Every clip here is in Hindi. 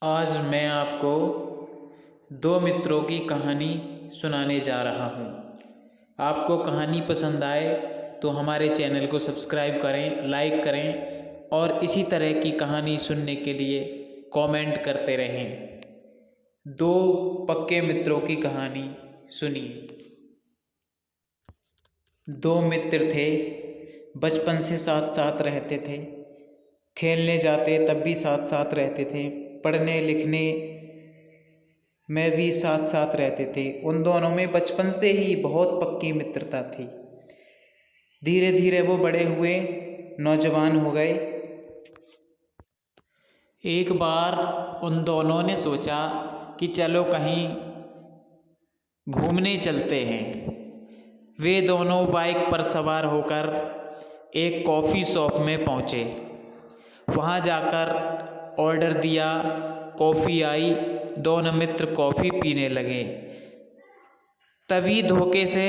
आज मैं आपको दो मित्रों की कहानी सुनाने जा रहा हूँ। आपको कहानी पसंद आए तो हमारे चैनल को सब्सक्राइब करें, लाइक करें और इसी तरह की कहानी सुनने के लिए कमेंट करते रहें। दो पक्के मित्रों की कहानी सुनिए। दो मित्र थे, बचपन से साथ साथ रहते थे। खेलने जाते तब भी साथ साथ रहते थे, पढ़ने लिखने में भी साथ साथ रहते थे। उन दोनों में बचपन से ही बहुत पक्की मित्रता थी। धीरे धीरे वो बड़े हुए, नौजवान हो गए। एक बार उन दोनों ने सोचा कि चलो कहीं घूमने चलते हैं। वे दोनों बाइक पर सवार होकर एक कॉफ़ी शॉप में पहुँचे। वहाँ जाकर ऑर्डर दिया, कॉफ़ी आई, दोनों मित्र कॉफ़ी पीने लगे। तभी धोखे से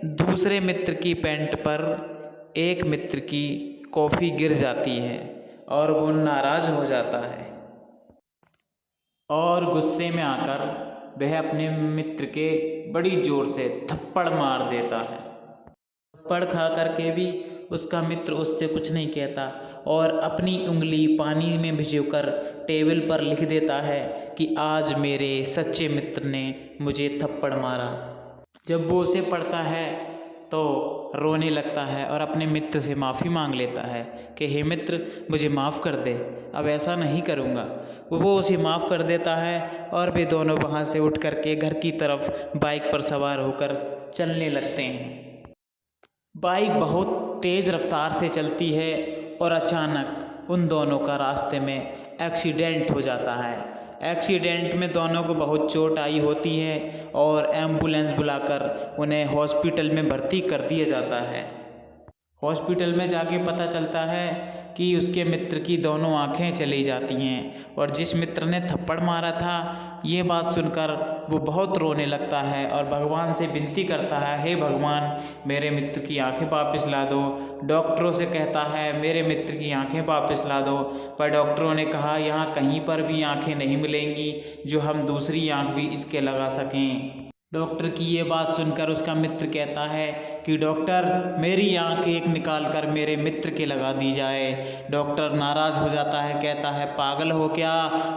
दूसरे मित्र की पैंट पर एक मित्र की कॉफ़ी गिर जाती है और वो नाराज़ हो जाता है और गुस्से में आकर वह अपने मित्र के बड़ी ज़ोर से थप्पड़ मार देता है। थप्पड़ खा करके भी उसका मित्र उससे कुछ नहीं कहता और अपनी उंगली पानी में भिगोकर टेबल पर लिख देता है कि आज मेरे सच्चे मित्र ने मुझे थप्पड़ मारा। जब वो उसे पढ़ता है तो रोने लगता है और अपने मित्र से माफ़ी मांग लेता है कि हे मित्र, मुझे माफ़ कर दे, अब ऐसा नहीं करूँगा। वो उसे माफ़ कर देता है और वे दोनों वहाँ से उठ कर के घर की तरफ बाइक पर सवार होकर चलने लगते हैं। बाइक बहुत तेज़ रफ्तार से चलती है और अचानक उन दोनों का रास्ते में एक्सीडेंट हो जाता है। एक्सीडेंट में दोनों को बहुत चोट आई होती है और एम्बुलेंस बुलाकर उन्हें हॉस्पिटल में भर्ती कर दिया जाता है। हॉस्पिटल में जाके पता चलता है कि उसके मित्र की दोनों आंखें चली जाती हैं और जिस मित्र ने थप्पड़ मारा था, ये बात सुनकर वो बहुत रोने लगता है और भगवान से विनती करता है, हे भगवान, मेरे मित्र की आंखें वापस ला दो। डॉक्टरों से कहता है मेरे मित्र की आंखें वापस ला दो, पर डॉक्टरों ने कहा यहाँ कहीं पर भी आंखें नहीं मिलेंगी जो हम दूसरी आंख भी इसके लगा सकें। डॉक्टर की ये बात सुनकर उसका मित्र कहता है कि डॉक्टर, मेरी आंख एक निकाल कर मेरे मित्र के लगा दी जाए। डॉक्टर नाराज़ हो जाता है, कहता है पागल हो क्या,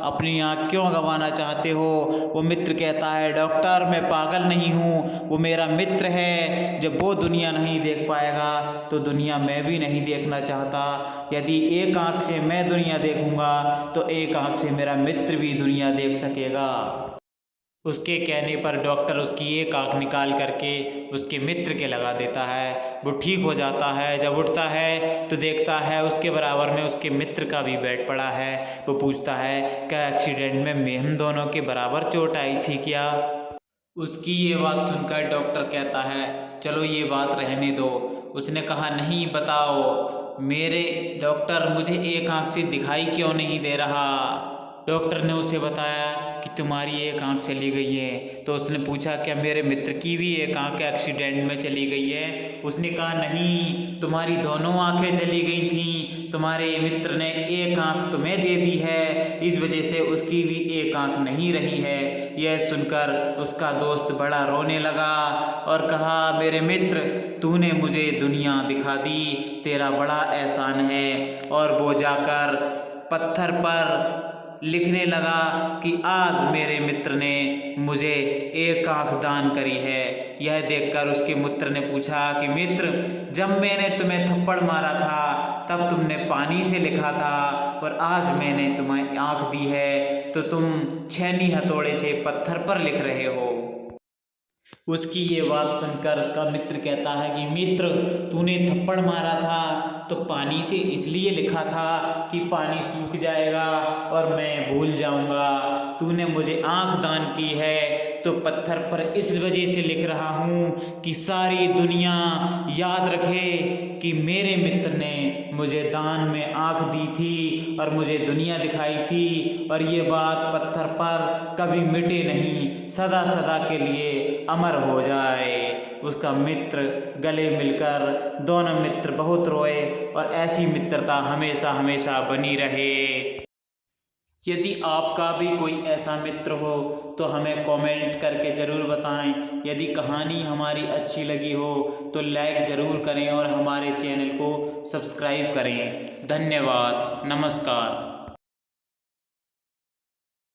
अपनी आंख क्यों गंवाना चाहते हो। वो मित्र कहता है डॉक्टर, मैं पागल नहीं हूँ, वो मेरा मित्र है। जब वो दुनिया नहीं देख पाएगा तो दुनिया मैं भी नहीं देखना चाहता। यदि एक आंख से मैं दुनिया देखूँगा तो एक आंख से मेरा मित्र भी दुनिया देख सकेगा। उसके कहने पर डॉक्टर उसकी एक आंख निकाल करके उसके मित्र के लगा देता है। वो ठीक हो जाता है। जब उठता है तो देखता है उसके बराबर में उसके मित्र का भी बेड पड़ा है। वो पूछता है क्या एक्सीडेंट में हम दोनों के बराबर चोट आई थी क्या। उसकी ये बात सुनकर डॉक्टर कहता है चलो ये बात रहने दो। उसने कहा नहीं, बताओ मेरे डॉक्टर, मुझे एक आंख से दिखाई क्यों नहीं दे रहा। डॉक्टर ने उसे बताया कि तुम्हारी एक आंख चली गई है। तो उसने पूछा क्या मेरे मित्र की भी एक आंख एक्सीडेंट में चली गई है। उसने कहा नहीं, तुम्हारी दोनों आंखें चली गई थी, तुम्हारे मित्र ने एक आंख तुम्हें दे दी है, इस वजह से उसकी भी एक आंख नहीं रही है। यह सुनकर उसका दोस्त बड़ा रोने लगा और कहा मेरे मित्र, तूने मुझे दुनिया दिखा दी, तेरा बड़ा एहसान है। और वो जाकर पत्थर पर लिखने लगा कि आज मेरे मित्र ने मुझे एक आंख दान करी है। यह देखकर उसके मित्र ने पूछा कि मित्र, जब मैंने तुम्हें थप्पड़ मारा था तब तुमने पानी से लिखा था और आज मैंने तुम्हें आंख दी है तो तुम छेनी हथौड़े से पत्थर पर लिख रहे हो। उसकी ये बात सुनकर उसका मित्र कहता है कि मित्र, तूने थप्पड़ मारा था तो पानी से इसलिए लिखा था कि पानी सूख जाएगा और मैं भूल जाऊंगा। तूने मुझे आंख दान की है तो पत्थर पर इस वजह से लिख रहा हूँ कि सारी दुनिया याद रखे कि मेरे मित्र ने मुझे दान में आंख दी थी और मुझे दुनिया दिखाई थी, और ये बात पत्थर पर कभी मिटे नहीं, सदा सदा के लिए अमर हो जाए। उसका मित्र गले मिलकर दोनों मित्र बहुत रोए और ऐसी मित्रता हमेशा हमेशा बनी रहे। यदि आपका भी कोई ऐसा मित्र हो तो हमें कमेंट करके ज़रूर बताएं। यदि कहानी हमारी अच्छी लगी हो तो लाइक ज़रूर करें और हमारे चैनल को सब्सक्राइब करें। धन्यवाद, नमस्कार।